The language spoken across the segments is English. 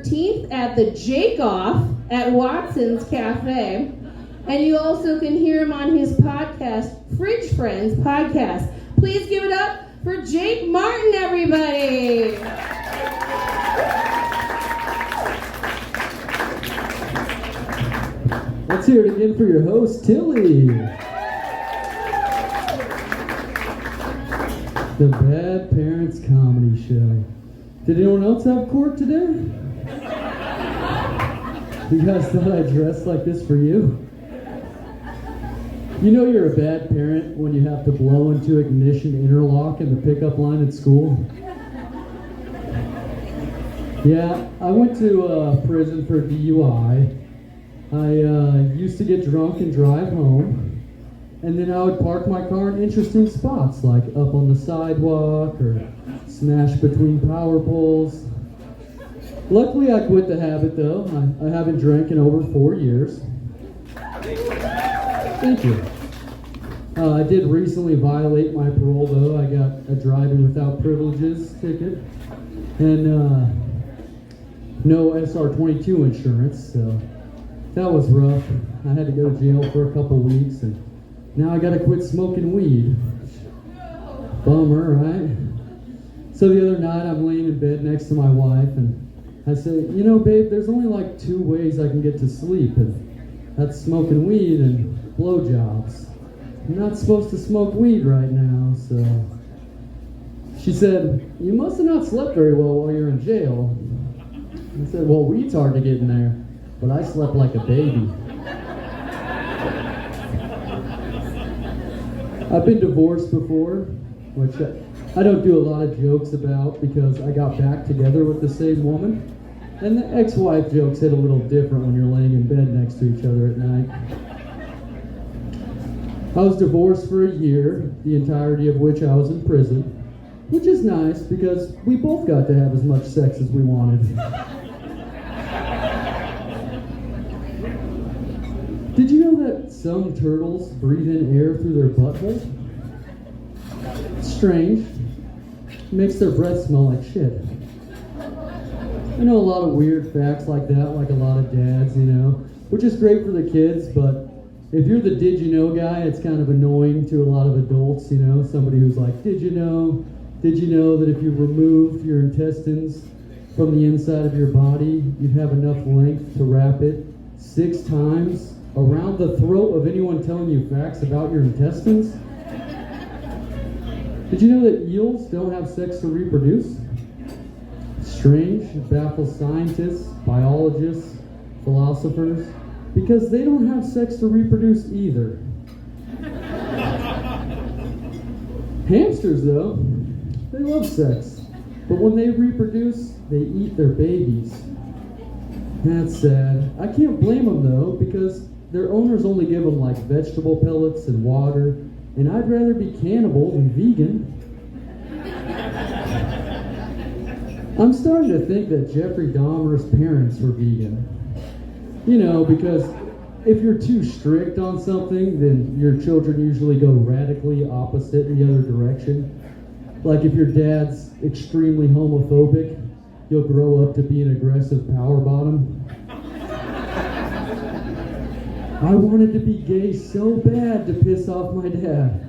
13th at the Jake Off at Watson's Cafe. And you also can hear him on his podcast, Fridge Friends Podcast. Please give it up for Jake Martin, everybody. Let's hear it again for your host, Tilly. The Bad Parents Comedy Show. Did anyone else have court today? You guys thought I dressed like this for you? You know you're a bad parent when you have to blow into ignition interlock in the pickup line at school? Yeah, I went to prison for DUI. I used to get drunk and drive home, and then I would park my car in interesting spots, like up on the sidewalk or smash between power poles. Luckily, I quit the habit, though. I haven't drank in over 4 years. Thank you. I did recently violate my parole, though. I got a driving without privileges ticket and no SR22 insurance, so that was rough. I had to go to jail for a couple weeks, and now I gotta quit smoking weed. Bummer, right? So the other night, I'm laying in bed next to my wife, and I say, you know, babe, there's only like 2 ways I can get to sleep, and that's smoking weed and blowjobs. I'm not supposed to smoke weed right now, so. She said, you must have not slept very well while you're in jail. I said, well, weed's hard to get in there, but I slept like a baby. I've been divorced before, which I don't do a lot of jokes about because I got back together with the same woman. And the ex-wife jokes hit a little different when you're laying in bed next to each other at night. I was divorced for a year, the entirety of which I was in prison, which is nice because we both got to have as much sex as we wanted. Did you know that some turtles breathe in air through their butthole? It's strange. It makes their breath smell like shit. I know a lot of weird facts like that, like a lot of dads, you know, which is great for the kids, but if you're the did you know guy, it's kind of annoying to a lot of adults, you know, somebody who's like, did you know that if you removed your intestines from the inside of your body, you'd have enough length to wrap it 6 times around the throat of anyone telling you facts about your intestines? Did you know that eels don't have sex to reproduce? Strange, it baffles scientists, biologists, philosophers, because they don't have sex to reproduce either. Hamsters, though, they love sex, but when they reproduce, they eat their babies. That's sad. I can't blame them, though, because their owners only give them like vegetable pellets and water, and I'd rather be cannibal than vegan. I'm starting to think that Jeffrey Dahmer's parents were vegan. You know, because if you're too strict on something, then your children usually go radically opposite in the other direction. Like if your dad's extremely homophobic, you'll grow up to be an aggressive power bottom. I wanted to be gay so bad to piss off my dad.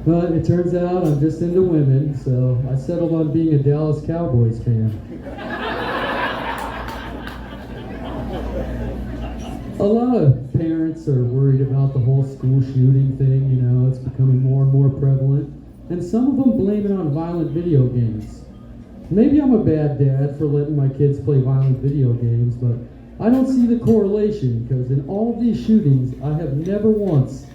But it turns out I'm just into women, so I settled on being a Dallas Cowboys fan. A lot of parents are worried about the whole school shooting thing, you know, it's becoming more and more prevalent. And some of them blame it on violent video games. Maybe I'm a bad dad for letting my kids play violent video games, but I don't see the correlation, because in all of these shootings, I have never once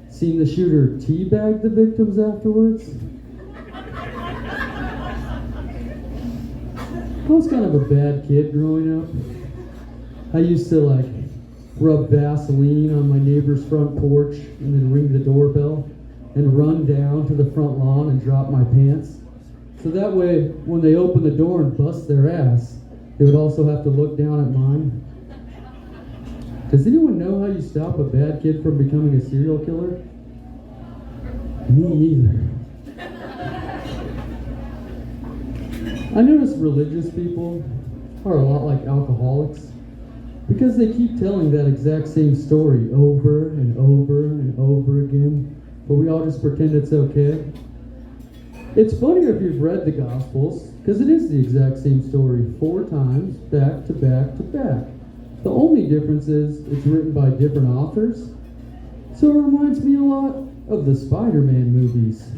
seen the shooter teabag the victims afterwards. I was kind of a bad kid growing up. I used to like rub Vaseline on my neighbor's front porch and then ring the doorbell and run down to the front lawn and drop my pants. So that way, when they open the door and bust their ass, they would also have to look down at mine. Does anyone know how you stop a bad kid from becoming a serial killer? Me either. I notice religious people, are a lot like alcoholics because they keep telling that exact same story over and over and over again, but we all just pretend it's okay. It's funnier if you've read the Gospels, because it is the exact same story 4 times, back to back to back. The only difference is it's written by different authors, so it reminds me a lot of the Spider-Man movies.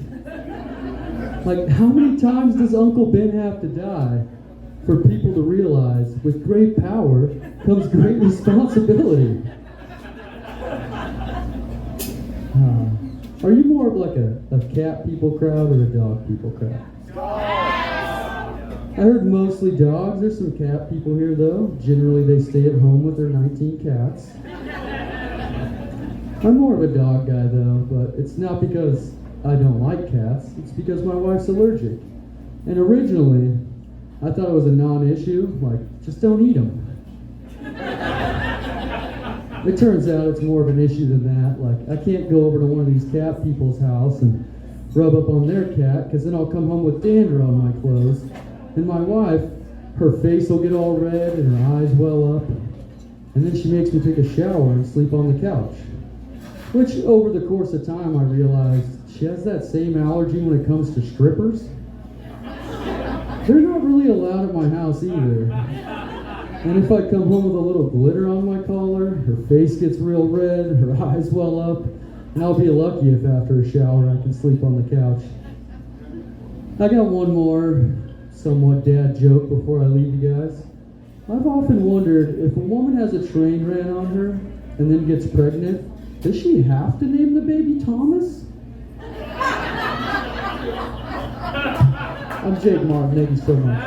Like, how many times does Uncle Ben have to die for people to realize with great power comes great responsibility? Are you more of like a cat people crowd or a dog people crowd? I heard mostly dogs. There's some cat people here though. Generally they stay at home with their 19 cats. I'm more of a dog guy though, but it's not because I don't like cats. It's because my wife's allergic. And originally, I thought it was a non-issue, like, just don't eat them. It turns out it's more of an issue than that. Like, I can't go over to one of these cat people's house and rub up on their cat, because then I'll come home with dander on my clothes. And my wife, her face will get all red and her eyes well up. And then she makes me take a shower and sleep on the couch. Which, over the course of time, I realized she has that same allergy when it comes to strippers. They're not really allowed at my house either. And if I come home with a little glitter on my collar, her face gets real red, her eyes well up, and I'll be lucky if after a shower I can sleep on the couch. I got one more somewhat dad joke before I leave you guys. I've often wondered if a woman has a train ran on her and then gets pregnant, does she have to name the baby Thomas? I'm Jake Martin. Thank you so much.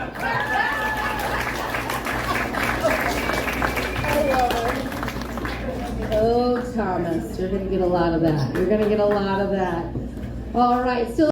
Oh, Thomas, you're going to get a lot of that. You're going to get a lot of that. All right, so